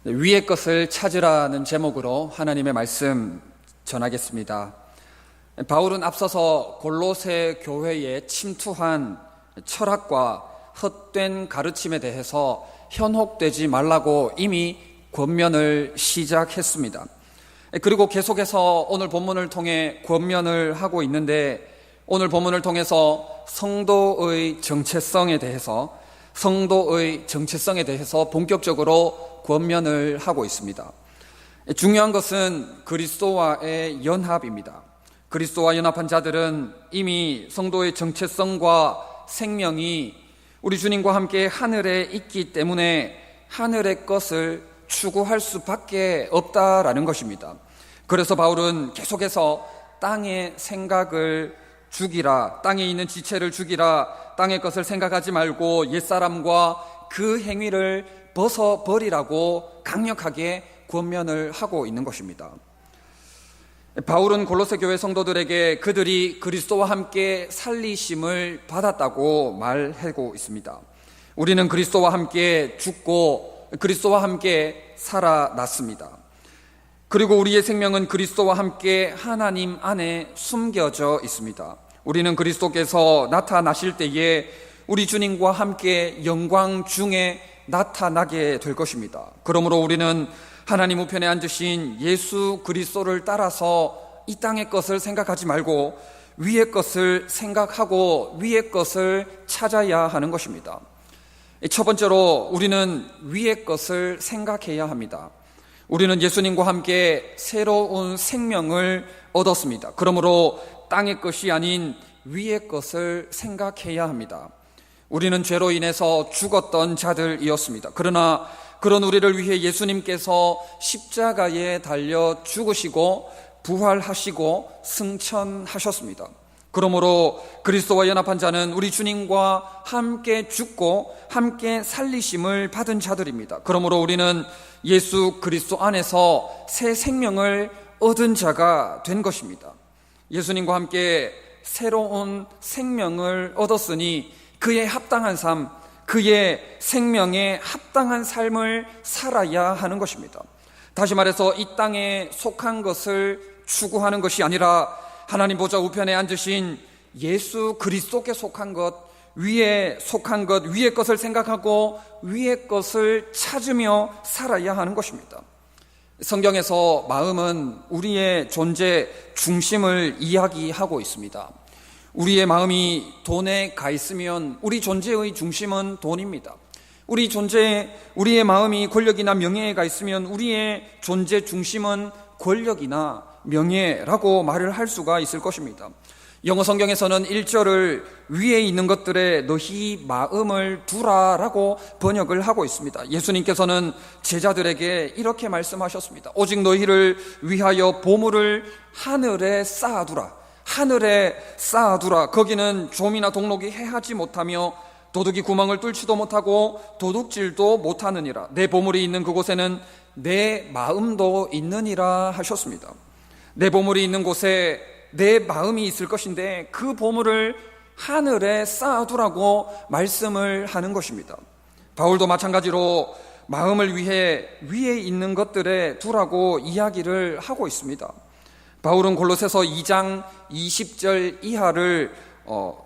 위의 것을 찾으라는 제목으로 하나님의 말씀 전하겠습니다. 바울은 앞서서 골로새 교회에 침투한 철학과 헛된 가르침에 대해서 현혹되지 말라고 이미 권면을 시작했습니다. 그리고 계속해서 오늘 본문을 통해 권면을 하고 있는데, 오늘 본문을 통해서 성도의 정체성에 대해서 본격적으로 권면을 하고 있습니다. 중요한 것은 그리스도와의 연합입니다. 그리스도와 연합한 자들은 이미 성도의 정체성과 생명이 우리 주님과 함께 하늘에 있기 때문에 하늘의 것을 추구할 수밖에 없다라는 것입니다. 그래서 바울은 계속해서 땅의 생각을 죽이라, 땅에 있는 지체를 죽이라, 땅의 것을 생각하지 말고 옛사람과 그 행위를 벗어버리라고 강력하게 권면을 하고 있는 것입니다. 바울은 골로새 교회 성도들에게 그들이 그리스도와 함께 살리심을 받았다고 말하고 있습니다. 우리는 그리스도와 함께 죽고 그리스도와 함께 살아났습니다. 그리고 우리의 생명은 그리스도와 함께 하나님 안에 숨겨져 있습니다. 우리는 그리스도께서 나타나실 때에 우리 주님과 함께 영광 중에 나타나게 될 것입니다. 그러므로 우리는 하나님 우편에 앉으신 예수 그리스도를 따라서 이 땅의 것을 생각하지 말고 위의 것을 생각하고 위의 것을 찾아야 하는 것입니다. 첫 번째로 우리는 위의 것을 생각해야 합니다. 우리는 예수님과 함께 새로운 생명을 얻었습니다. 그러므로 땅의 것이 아닌 위의 것을 생각해야 합니다. 우리는 죄로 인해서 죽었던 자들이었습니다. 그러나 그런 우리를 위해 예수님께서 십자가에 달려 죽으시고 부활하시고 승천하셨습니다. 그러므로 그리스도와 연합한 자는 우리 주님과 함께 죽고 함께 살리심을 받은 자들입니다. 그러므로 우리는 예수 그리스도 안에서 새 생명을 얻은 자가 된 것입니다. 예수님과 함께 새로운 생명을 얻었으니 그의 합당한 삶, 그의 생명에 합당한 삶을 살아야 하는 것입니다. 다시 말해서 이 땅에 속한 것을 추구하는 것이 아니라 하나님 보좌 우편에 앉으신 예수 그리스도께 속한 것, 위에 속한 것, 위의 것을 생각하고 위의 것을 찾으며 살아야 하는 것입니다. 성경에서 마음은 우리의 존재 중심을 이야기하고 있습니다. 우리의 마음이 돈에 가 있으면 우리 존재의 중심은 돈입니다. 우리의 마음이 권력이나 명예에 가 있으면 우리의 존재 중심은 권력이나 명예라고 말을 할 수가 있을 것입니다. 영어 성경에서는 1절을 위에 있는 것들에 너희 마음을 두라라고 번역을 하고 있습니다. 예수님께서는 제자들에게 이렇게 말씀하셨습니다. 오직 너희를 위하여 보물을 하늘에 쌓아두라. 하늘에 쌓아두라. 거기는 좀이나 동록이 해하지 못하며 도둑이 구멍을 뚫지도 못하고 도둑질도 못하느니라. 내 보물이 있는 그곳에는 내 마음도 있느니라 하셨습니다. 내 보물이 있는 곳에 내 마음이 있을 것인데 그 보물을 하늘에 쌓아두라고 말씀을 하는 것입니다. 바울도 마찬가지로 마음을 위해 위에 있는 것들에 두라고 이야기를 하고 있습니다. 바울은 골로새서 2장 20절 이하를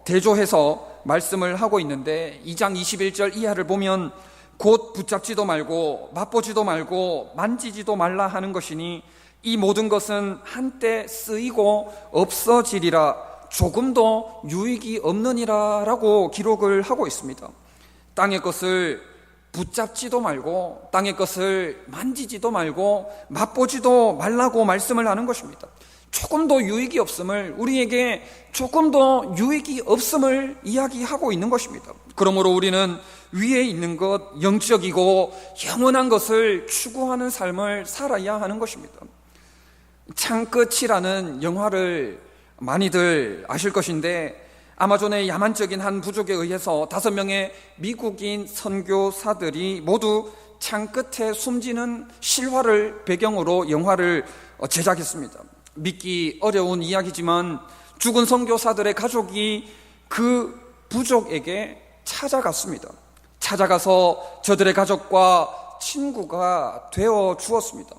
대조해서 말씀을 하고 있는데 2장 21절 이하를 보면 곧 붙잡지도 말고 맛보지도 말고 만지지도 말라 하는 것이니 이 모든 것은 한때 쓰이고 없어지리라 조금도 유익이 없느니라 라고 기록을 하고 있습니다. 땅의 것을 붙잡지도 말고 땅의 것을 만지지도 말고 맛보지도 말라고 말씀을 하는 것입니다. 조금도 유익이 없음을, 우리에게 조금도 유익이 없음을 이야기하고 있는 것입니다. 그러므로 우리는 위에 있는 것, 영적이고 영원한 것을 추구하는 삶을 살아야 하는 것입니다. 창끝이라는 영화를 많이들 아실 것인데 아마존의 야만적인 한 부족에 의해서 5명의 미국인 선교사들이 모두 창끝에 숨지는 실화를 배경으로 영화를 제작했습니다. 믿기 어려운 이야기지만 죽은 선교사들의 가족이 그 부족에게 찾아갔습니다. 찾아가서 저들의 가족과 친구가 되어 주었습니다.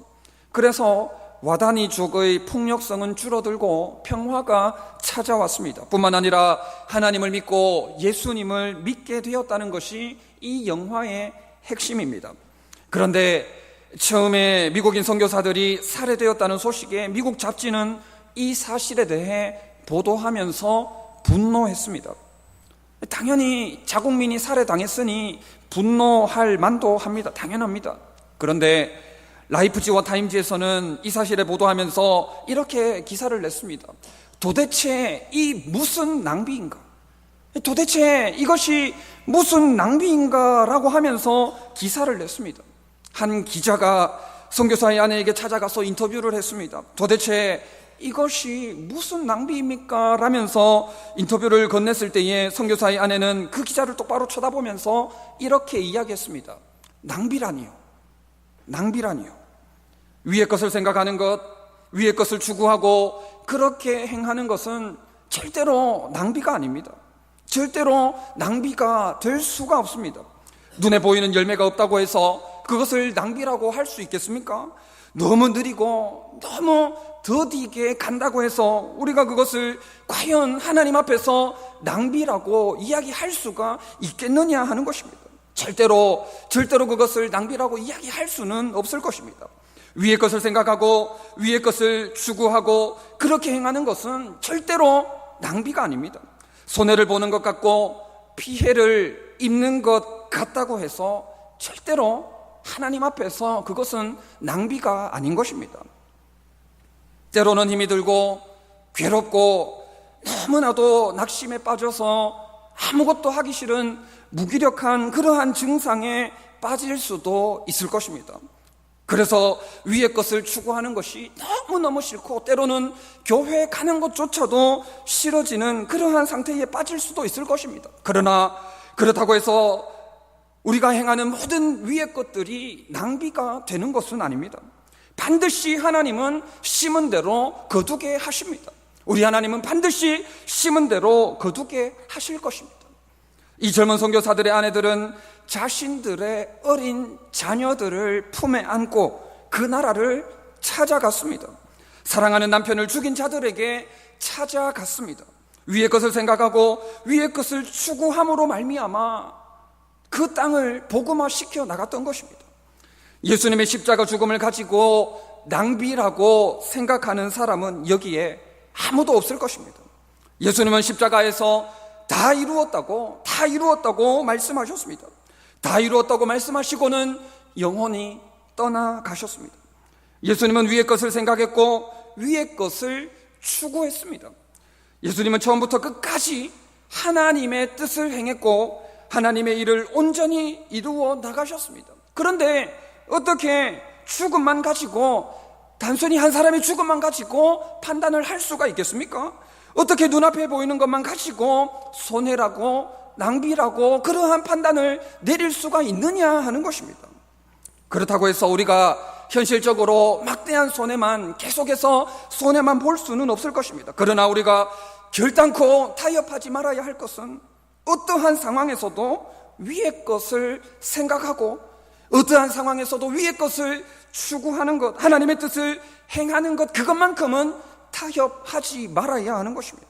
그래서 와다니족의 폭력성은 줄어들고 평화가 찾아왔습니다. 뿐만 아니라 하나님을 믿고 예수님을 믿게 되었다는 것이 이 영화의 핵심입니다. 그런데 처음에 미국인 선교사들이 살해되었다는 소식에 미국 잡지는 이 사실에 대해 보도하면서 분노했습니다. 당연히 자국민이 살해당했으니 분노할 만도 합니다. 당연합니다. 그런데 라이프지와 타임지에서는 이 사실을 보도하면서 이렇게 기사를 냈습니다. 도대체 이 무슨 낭비인가? 도대체 이것이 무슨 낭비인가? 라고 하면서 기사를 냈습니다. 한 기자가 선교사의 아내에게 찾아가서 인터뷰를 했습니다. 도대체 이것이 무슨 낭비입니까? 라면서 인터뷰를 건넸을 때에 선교사의 아내는 그 기자를 똑바로 쳐다보면서 이렇게 이야기했습니다. 낭비라니요. 위의 것을 생각하는 것, 위의 것을 추구하고 그렇게 행하는 것은 절대로 낭비가 아닙니다. 절대로 낭비가 될 수가 없습니다. 눈에 보이는 열매가 없다고 해서 그것을 낭비라고 할 수 있겠습니까? 너무 느리고 너무 더디게 간다고 해서 우리가 그것을 과연 하나님 앞에서 낭비라고 이야기할 수가 있겠느냐 하는 것입니다. 절대로 그것을 낭비라고 이야기할 수는 없을 것입니다. 위의 것을 생각하고 위의 것을 추구하고 그렇게 행하는 것은 절대로 낭비가 아닙니다. 손해를 보는 것 같고 피해를 입는 것 같다고 해서 절대로 하나님 앞에서 그것은 낭비가 아닌 것입니다. 때로는 힘이 들고 괴롭고 너무나도 낙심에 빠져서 아무것도 하기 싫은 무기력한 그러한 증상에 빠질 수도 있을 것입니다. 그래서 위의 것을 추구하는 것이 너무너무 싫고 때로는 교회 가는 것조차도 싫어지는 그러한 상태에 빠질 수도 있을 것입니다. 그러나 그렇다고 해서 우리가 행하는 모든 위의 것들이 낭비가 되는 것은 아닙니다. 반드시 하나님은 심은 대로 거두게 하십니다. 우리 하나님은 반드시 심은 대로 거두게 하실 것입니다. 이 젊은 선교사들의 아내들은 자신들의 어린 자녀들을 품에 안고 그 나라를 찾아갔습니다. 사랑하는 남편을 죽인 자들에게 찾아갔습니다. 위의 것을 생각하고 위의 것을 추구함으로 말미암아 그 땅을 복음화시켜 나갔던 것입니다. 예수님의 십자가 죽음을 가지고 낭비라고 생각하는 사람은 여기에 아무도 없을 것입니다. 예수님은 십자가에서 다 이루었다고 말씀하셨습니다. 다 이루었다고 말씀하시고는 영원히 떠나가셨습니다. 예수님은 위의 것을 생각했고 위의 것을 추구했습니다. 예수님은 처음부터 끝까지 하나님의 뜻을 행했고 하나님의 일을 온전히 이루어 나가셨습니다. 그런데 어떻게 죽음만 가지고 단순히 한 사람의 죽음만 가지고 판단을 할 수가 있겠습니까? 어떻게 눈앞에 보이는 것만 가지고 손해라고 낭비라고 그러한 판단을 내릴 수가 있느냐 하는 것입니다. 그렇다고 해서 우리가 현실적으로 막대한 손해만 계속해서 손해만 볼 수는 없을 것입니다. 그러나 우리가 결단코 타협하지 말아야 할 것은 어떠한 상황에서도 위의 것을 생각하고 어떠한 상황에서도 위의 것을 추구하는 것, 하나님의 뜻을 행하는 것, 그것만큼은 타협하지 말아야 하는 것입니다.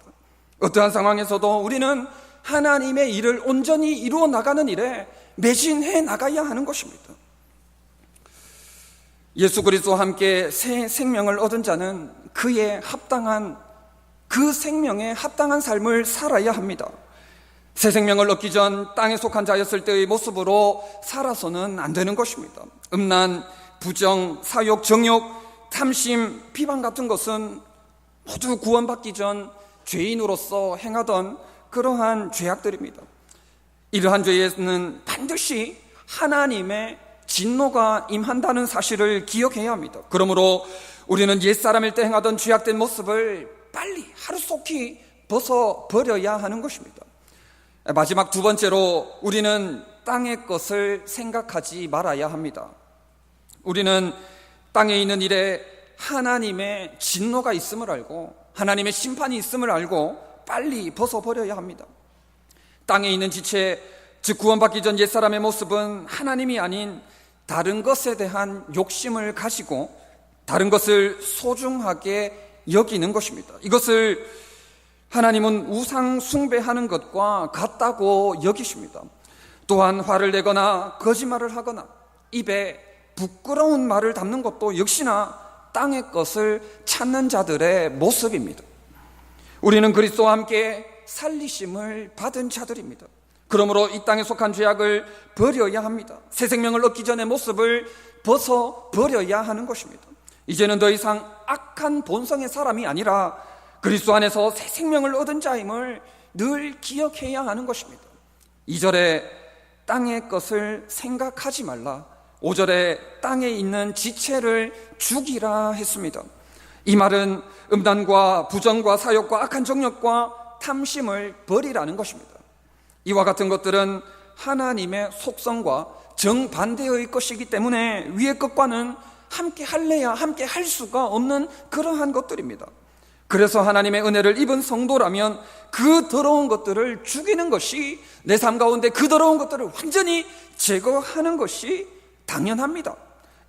어떠한 상황에서도 우리는 하나님의 일을 온전히 이루어 나가는 일에 매진해 나가야 하는 것입니다. 예수 그리스도와 함께 새 생명을 얻은 자는 그의 합당한 그 생명에 합당한 삶을 살아야 합니다. 새 생명을 얻기 전 땅에 속한 자였을 때의 모습으로 살아서는 안 되는 것입니다. 음란, 부정, 사욕, 정욕, 탐심, 비방 같은 것은 모두 구원받기 전 죄인으로서 행하던 그러한 죄악들입니다. 이러한 죄에는 반드시 하나님의 진노가 임한다는 사실을 기억해야 합니다. 그러므로 우리는 옛사람일 때 행하던 죄악된 모습을 빨리 하루속히 벗어버려야 하는 것입니다. 마지막 두 번째로 우리는 땅의 것을 생각하지 말아야 합니다. 우리는 땅에 있는 일에 하나님의 진노가 있음을 알고 하나님의 심판이 있음을 알고 빨리 벗어버려야 합니다. 땅에 있는 지체, 즉 구원받기 전 옛사람의 모습은 하나님이 아닌 다른 것에 대한 욕심을 가지고 다른 것을 소중하게 여기는 것입니다. 이것을 하나님은 우상 숭배하는 것과 같다고 여기십니다. 또한 화를 내거나 거짓말을 하거나 입에 부끄러운 말을 담는 것도 역시나 땅의 것을 찾는 자들의 모습입니다. 우리는 그리스도와 함께 살리심을 받은 자들입니다. 그러므로 이 땅에 속한 죄악을 버려야 합니다. 새 생명을 얻기 전의 모습을 벗어버려야 하는 것입니다. 이제는 더 이상 악한 본성의 사람이 아니라 그리스도 안에서 새 생명을 얻은 자임을 늘 기억해야 하는 것입니다. 2절에 땅의 것을 생각하지 말라, 5절에 땅에 있는 지체를 죽이라 했습니다. 이 말은 음란과 부정과 사욕과 악한 정욕과 탐심을 버리라는 것입니다. 이와 같은 것들은 하나님의 속성과 정반대의 것이기 때문에 위의 것과는 함께 할래야 함께 할 수가 없는 그러한 것들입니다. 그래서 하나님의 은혜를 입은 성도라면 그 더러운 것들을 죽이는 것이, 내 삶 가운데 그 더러운 것들을 완전히 제거하는 것이 당연합니다.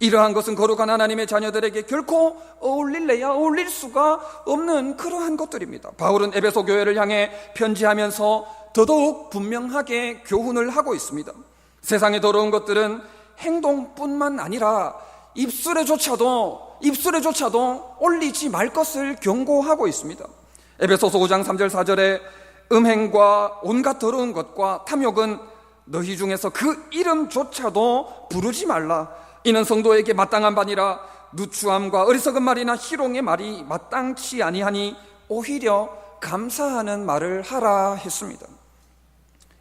이러한 것은 거룩한 하나님의 자녀들에게 결코 어울릴래야 어울릴 수가 없는 그러한 것들입니다. 바울은 에베소 교회를 향해 편지하면서 더더욱 분명하게 교훈을 하고 있습니다. 세상의 더러운 것들은 행동뿐만 아니라 입술에조차도 올리지 말 것을 경고하고 있습니다. 에베소서 5장 3절 4절에 음행과 온갖 더러운 것과 탐욕은 너희 중에서 그 이름조차도 부르지 말라. 이는 성도에게 마땅한 바니라. 누추함과 어리석은 말이나 희롱의 말이 마땅치 아니하니 오히려 감사하는 말을 하라 했습니다.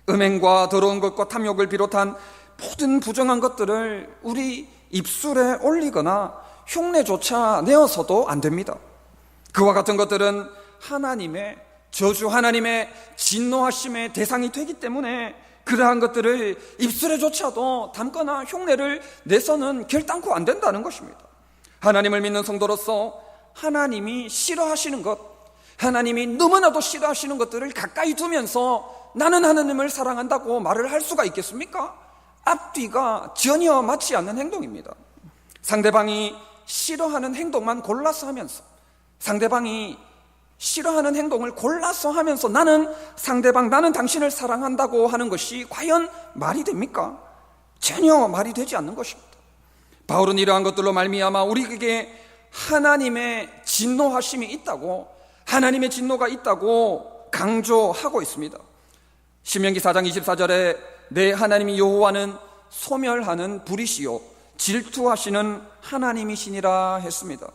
음행과 더러운 것과 탐욕을 비롯한 모든 부정한 것들을 우리 입술에 올리거나 흉내조차 내어서도 안 됩니다. 그와 같은 것들은 하나님의 저주, 하나님의 진노하심의 대상이 되기 때문에 그러한 것들을 입술에조차도 담거나 흉내를 내서는 결단코 안 된다는 것입니다. 하나님을 믿는 성도로서 하나님이 싫어하시는 것, 하나님이 너무나도 싫어하시는 것들을 가까이 두면서 나는 하나님을 사랑한다고 말을 할 수가 있겠습니까? 앞뒤가 전혀 맞지 않는 행동입니다. 상대방이 싫어하는 행동만 골라서 하면서, 상대방이 싫어하는 행동을 골라서 하면서 나는 당신을 사랑한다고 하는 것이 과연 말이 됩니까? 전혀 말이 되지 않는 것입니다. 바울은 이러한 것들로 말미암아 우리에게 하나님의 진노하심이 있다고, 하나님의 진노가 있다고 강조하고 있습니다. 신명기 4장 24절에 내 하나님이 여호와는 소멸하는 불이시요 질투하시는 하나님이시니라 했습니다.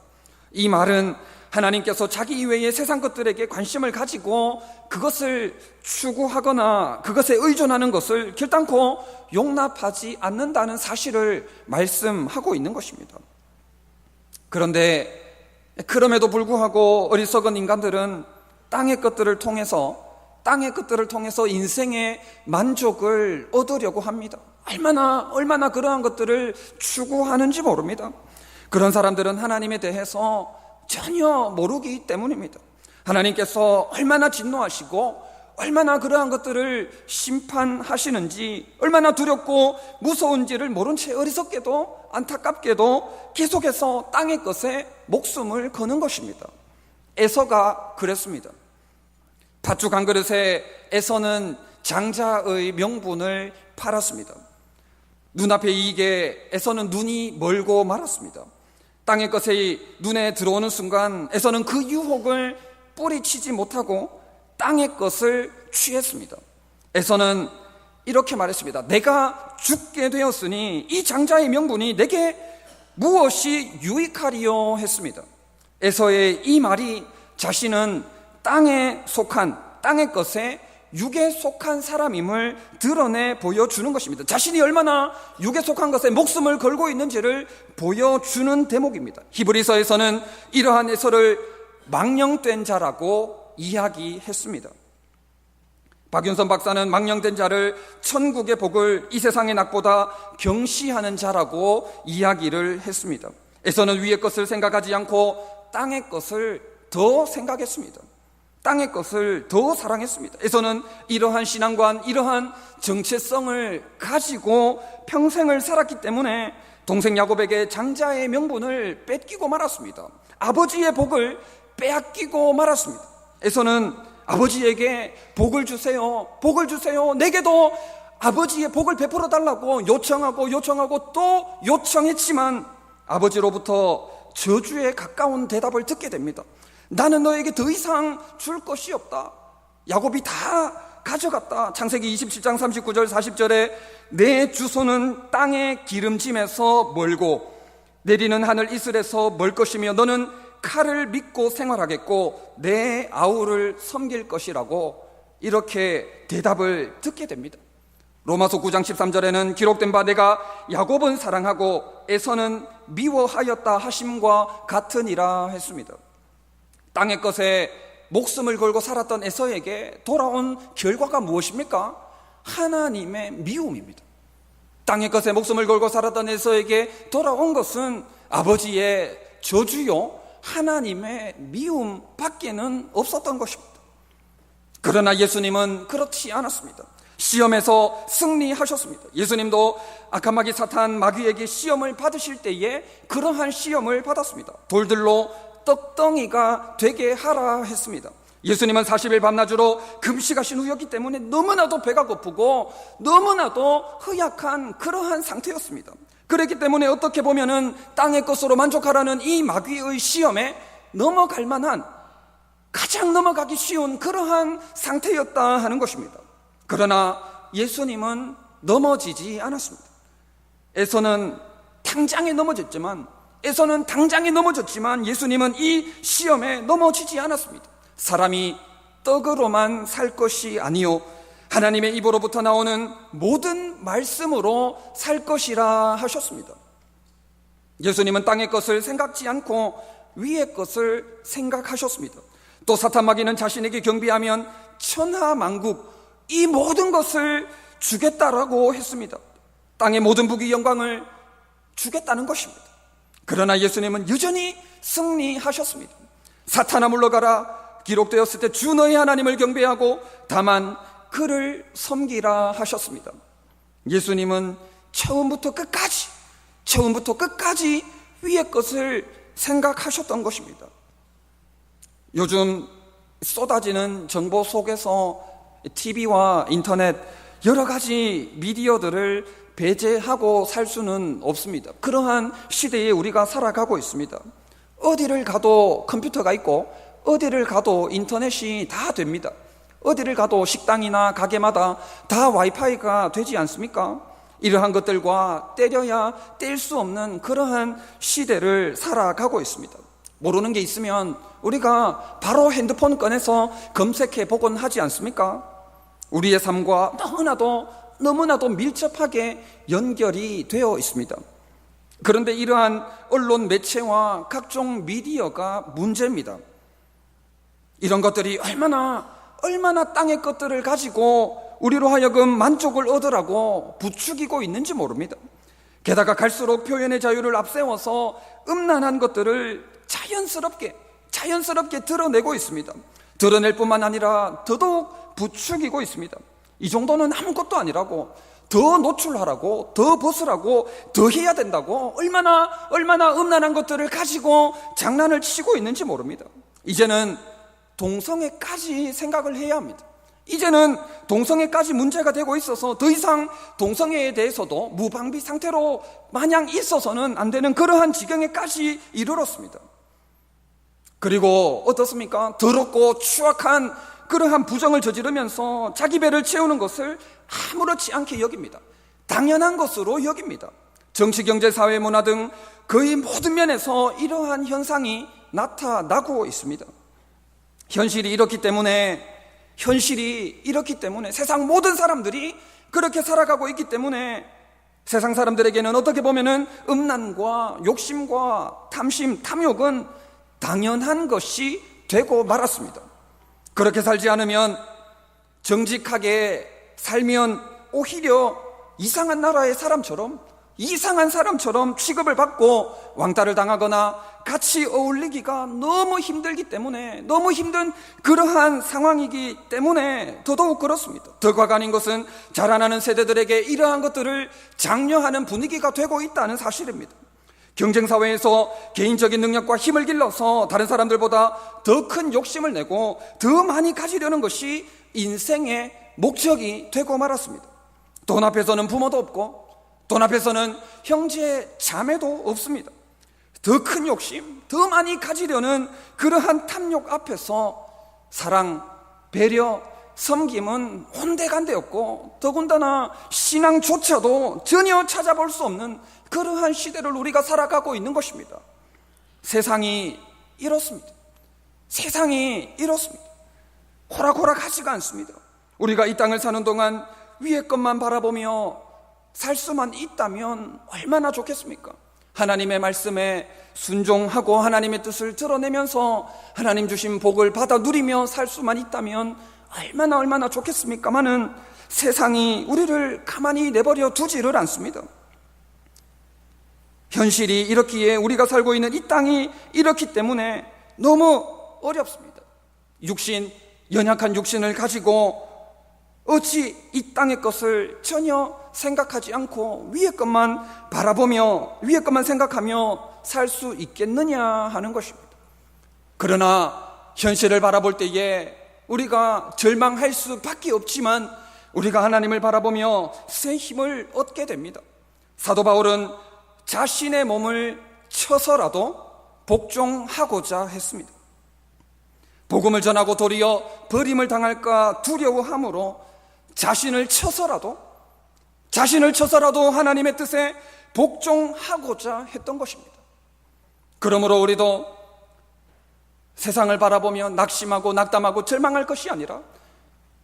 이 말은 하나님께서 자기 이외의 세상 것들에게 관심을 가지고 그것을 추구하거나 그것에 의존하는 것을 결단코 용납하지 않는다는 사실을 말씀하고 있는 것입니다. 그런데 그럼에도 불구하고 어리석은 인간들은 땅의 것들을 통해서 인생의 만족을 얻으려고 합니다. 얼마나 그러한 것들을 추구하는지 모릅니다. 그런 사람들은 하나님에 대해서 전혀 모르기 때문입니다. 하나님께서 얼마나 진노하시고 얼마나 그러한 것들을 심판하시는지, 얼마나 두렵고 무서운지를 모른 채 어리석게도 안타깝게도 계속해서 땅의 것에 목숨을 거는 것입니다. 에서가 그랬습니다. 팥죽 한 그릇에 에서는 장자의 명분을 팔았습니다. 눈앞의 이익에 에서는 눈이 멀고 말았습니다. 땅의 것이 눈에 들어오는 순간 에서는 그 유혹을 뿌리치지 못하고 땅의 것을 취했습니다. 에서는 이렇게 말했습니다. 내가 죽게 되었으니 이 장자의 명분이 내게 무엇이 유익하리요 했습니다. 에서의 이 말이 자신은 땅에 속한, 땅의 것에 육에 속한 사람임을 드러내 보여주는 것입니다. 자신이 얼마나 육에 속한 것에 목숨을 걸고 있는지를 보여주는 대목입니다. 히브리서에서는 이러한 에서를 망령된 자라고 이야기했습니다. 박윤선 박사는 망령된 자를 천국의 복을 이 세상의 낙보다 경시하는 자라고 이야기를 했습니다. 에서는 위의 것을 생각하지 않고 땅의 것을 더 생각했습니다. 땅의 것을 더 사랑했습니다. 에서는 이러한 신앙관, 이러한 정체성을 가지고 평생을 살았기 때문에 동생 야곱에게 장자의 명분을 뺏기고 말았습니다. 아버지의 복을 빼앗기고 말았습니다. 에서는 아버지에게 복을 주세요, 복을 주세요, 내게도 아버지의 복을 베풀어 달라고 요청하고 또 요청했지만 아버지로부터 저주에 가까운 대답을 듣게 됩니다. 나는 너에게 더 이상 줄 것이 없다. 야곱이 다 가져갔다. 창세기 27장 39절 40절에 내 주소는 땅의 기름짐에서 멀고 내리는 하늘 이슬에서 멀 것이며 너는 칼을 믿고 생활하겠고 내 아우를 섬길 것이라고 이렇게 대답을 듣게 됩니다. 로마서 9장 13절에는 기록된 바 내가 야곱은 사랑하고 에서는 미워하였다 하심과 같으니라 했습니다. 땅의 것에 목숨을 걸고 살았던 에서에게 돌아온 결과가 무엇입니까? 하나님의 미움입니다. 땅의 것에 목숨을 걸고 살았던 에서에게 돌아온 것은 아버지의 저주요 하나님의 미움 밖에는 없었던 것입니다. 그러나 예수님은 그렇지 않았습니다. 시험에서 승리하셨습니다. 예수님도 악한 마귀 사탄 마귀에게 시험을 받으실 때에 그러한 시험을 받았습니다. 돌들로 떡덩이가 되게 하라 했습니다. 예수님은 40일 밤낮으로 금식하신 후였기 때문에 너무나도 배가 고프고 너무나도 허약한 그러한 상태였습니다. 그렇기 때문에 어떻게 보면은 땅의 것으로 만족하라는 이 마귀의 시험에 넘어갈 만한, 가장 넘어가기 쉬운 그러한 상태였다 하는 것입니다. 그러나 예수님은 넘어지지 않았습니다. 에서는 당장에 넘어졌지만 예수님은 이 시험에 넘어지지 않았습니다. 사람이 떡으로만 살 것이 아니요 하나님의 입으로부터 나오는 모든 말씀으로 살 것이라 하셨습니다. 예수님은 땅의 것을 생각지 않고 위의 것을 생각하셨습니다. 또 사탄 마귀는 자신에게 경배하면 천하만국 이 모든 것을 주겠다라고 했습니다. 땅의 모든 부귀 영광을 주겠다는 것입니다. 그러나 예수님은 여전히 승리하셨습니다. 사탄아 물러가라 기록되었을 때 주 너희 하나님을 경배하고 다만 그를 섬기라 하셨습니다. 예수님은 처음부터 끝까지 위의 것을 생각하셨던 것입니다. 요즘 쏟아지는 정보 속에서 TV와 인터넷 여러 가지 미디어들을 배제하고 살 수는 없습니다. 그러한 시대에 우리가 살아가고 있습니다. 어디를 가도 컴퓨터가 있고 어디를 가도 인터넷이 다 됩니다. 어디를 가도 식당이나 가게마다 다 와이파이가 되지 않습니까? 이러한 것들과 때려야 뗄 수 없는 그러한 시대를 살아가고 있습니다. 모르는 게 있으면 우리가 바로 핸드폰 꺼내서 검색해 보곤 하지 않습니까? 우리의 삶과 너무나도 밀접하게 연결이 되어 있습니다. 그런데 이러한 언론 매체와 각종 미디어가 문제입니다. 이런 것들이 얼마나 땅의 것들을 가지고 우리로 하여금 만족을 얻으라고 부추기고 있는지 모릅니다. 게다가 갈수록 표현의 자유를 앞세워서 음란한 것들을 자연스럽게 드러내고 있습니다. 드러낼 뿐만 아니라 더더욱 부추기고 있습니다. 이 정도는 아무것도 아니라고, 더 노출하라고, 더 벗으라고, 더 해야 된다고 얼마나 음란한 것들을 가지고 장난을 치고 있는지 모릅니다. 이제는 동성애까지 생각을 해야 합니다. 이제는 동성애까지 문제가 되고 있어서 더 이상 동성애에 대해서도 무방비 상태로 마냥 있어서는 안 되는 그러한 지경에까지 이르렀습니다. 그리고 어떻습니까? 더럽고 추악한 그러한 부정을 저지르면서 자기 배를 채우는 것을 아무렇지 않게 여깁니다. 당연한 것으로 여깁니다. 정치, 경제, 사회, 문화 등 거의 모든 면에서 이러한 현상이 나타나고 있습니다. 현실이 이렇기 때문에 세상 모든 사람들이 그렇게 살아가고 있기 때문에 세상 사람들에게는 어떻게 보면은 음란과 욕심과 탐심, 탐욕은 당연한 것이 되고 말았습니다. 그렇게 살지 않으면, 정직하게 살면 오히려 이상한 나라의 사람처럼, 이상한 사람처럼 취급을 받고 왕따를 당하거나 같이 어울리기가 너무 힘들기 때문에, 너무 힘든 그러한 상황이기 때문에 더더욱 그렇습니다. 더 과간인 것은 자라나는 세대들에게 이러한 것들을 장려하는 분위기가 되고 있다는 사실입니다. 경쟁사회에서 개인적인 능력과 힘을 길러서 다른 사람들보다 더 큰 욕심을 내고 더 많이 가지려는 것이 인생의 목적이 되고 말았습니다. 돈 앞에서는 부모도 없고, 돈 앞에서는 형제 자매도 없습니다. 더 큰 욕심, 더 많이 가지려는 그러한 탐욕 앞에서 사랑, 배려, 섬김은 온데간데였고, 더군다나 신앙조차도 전혀 찾아볼 수 없는 그러한 시대를 우리가 살아가고 있는 것입니다. 세상이 이렇습니다. 세상이 이렇습니다. 호락호락하지가 않습니다. 우리가 이 땅을 사는 동안 위의 것만 바라보며 살 수만 있다면 얼마나 좋겠습니까? 하나님의 말씀에 순종하고 하나님의 뜻을 드러내면서 하나님 주신 복을 받아 누리며 살 수만 있다면 얼마나 좋겠습니까마는 세상이 우리를 가만히 내버려 두지를 않습니다. 현실이 이렇기에, 우리가 살고 있는 이 땅이 이렇기 때문에 너무 어렵습니다. 연약한 육신을 가지고 어찌 이 땅의 것을 전혀 생각하지 않고 위의 것만 바라보며 위의 것만 생각하며 살 수 있겠느냐 하는 것입니다. 그러나 현실을 바라볼 때에 우리가 절망할 수밖에 없지만 우리가 하나님을 바라보며 새 힘을 얻게 됩니다. 사도 바울은 자신의 몸을 쳐서라도 복종하고자 했습니다. 복음을 전하고 도리어 버림을 당할까 두려워함으로 자신을 쳐서라도 하나님의 뜻에 복종하고자 했던 것입니다. 그러므로 우리도 세상을 바라보며 낙심하고 낙담하고 절망할 것이 아니라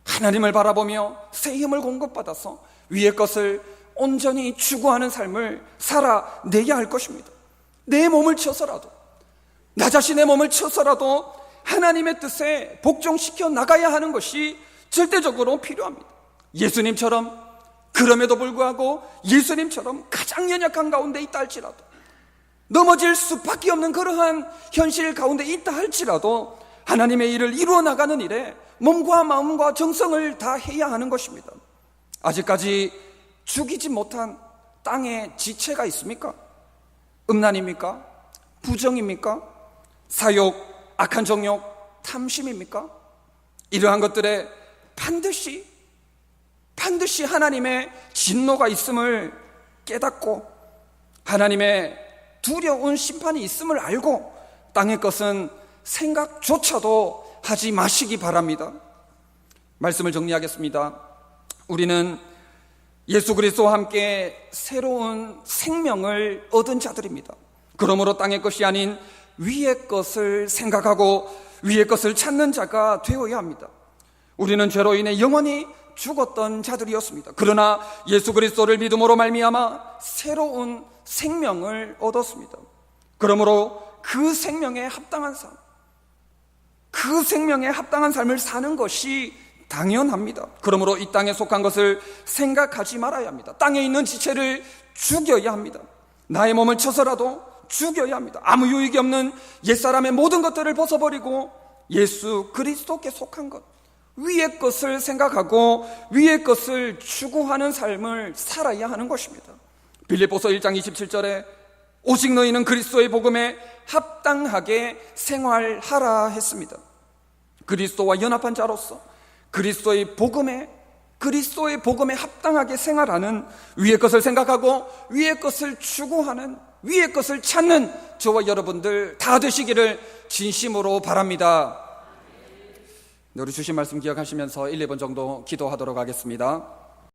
하나님을 바라보며 새 힘을 공급받아서 위의 것을 온전히 추구하는 삶을 살아내야 할 것입니다. 내 몸을 쳐서라도, 나 자신의 몸을 쳐서라도 하나님의 뜻에 복종시켜 나가야 하는 것이 절대적으로 필요합니다. 예수님처럼, 그럼에도 불구하고 예수님처럼 가장 연약한 가운데 있다 할지라도, 넘어질 수밖에 없는 그러한 현실 가운데 있다 할지라도 하나님의 일을 이루어 나가는 일에 몸과 마음과 정성을 다해야 하는 것입니다. 아직까지 죽이지 못한 땅에 지체가 있습니까? 음란입니까? 부정입니까? 사욕, 악한 정욕, 탐심입니까? 이러한 것들에 반드시 하나님의 진노가 있음을 깨닫고 하나님의 두려운 심판이 있음을 알고 땅의 것은 생각조차도 하지 마시기 바랍니다. 말씀을 정리하겠습니다. 우리는 예수 그리스도와 함께 새로운 생명을 얻은 자들입니다. 그러므로 땅의 것이 아닌 위의 것을 생각하고 위의 것을 찾는 자가 되어야 합니다. 우리는 죄로 인해 영원히 죽었던 자들이었습니다. 그러나 예수 그리스도를 믿음으로 말미암아 새로운 생명을 얻었습니다. 그러므로 그 생명에 합당한 삶을 사는 것이 당연합니다. 그러므로 이 땅에 속한 것을 생각하지 말아야 합니다. 땅에 있는 지체를 죽여야 합니다. 나의 몸을 쳐서라도 죽여야 합니다. 아무 유익이 없는 옛사람의 모든 것들을 벗어버리고 예수 그리스도께 속한 것, 위의 것을 생각하고 위의 것을 추구하는 삶을 살아야 하는 것입니다. 빌립보서 1장 27절에 오직 너희는 그리스도의 복음에 합당하게 생활하라 했습니다. 그리스도와 연합한 자로서 그리스도의 복음에 합당하게 생활하는, 위의 것을 생각하고 위의 것을 추구하는, 위의 것을 찾는 저와 여러분들 다 되시기를 진심으로 바랍니다. 우리 주신 말씀 기억하시면서 1, 2분 정도 기도하도록 하겠습니다.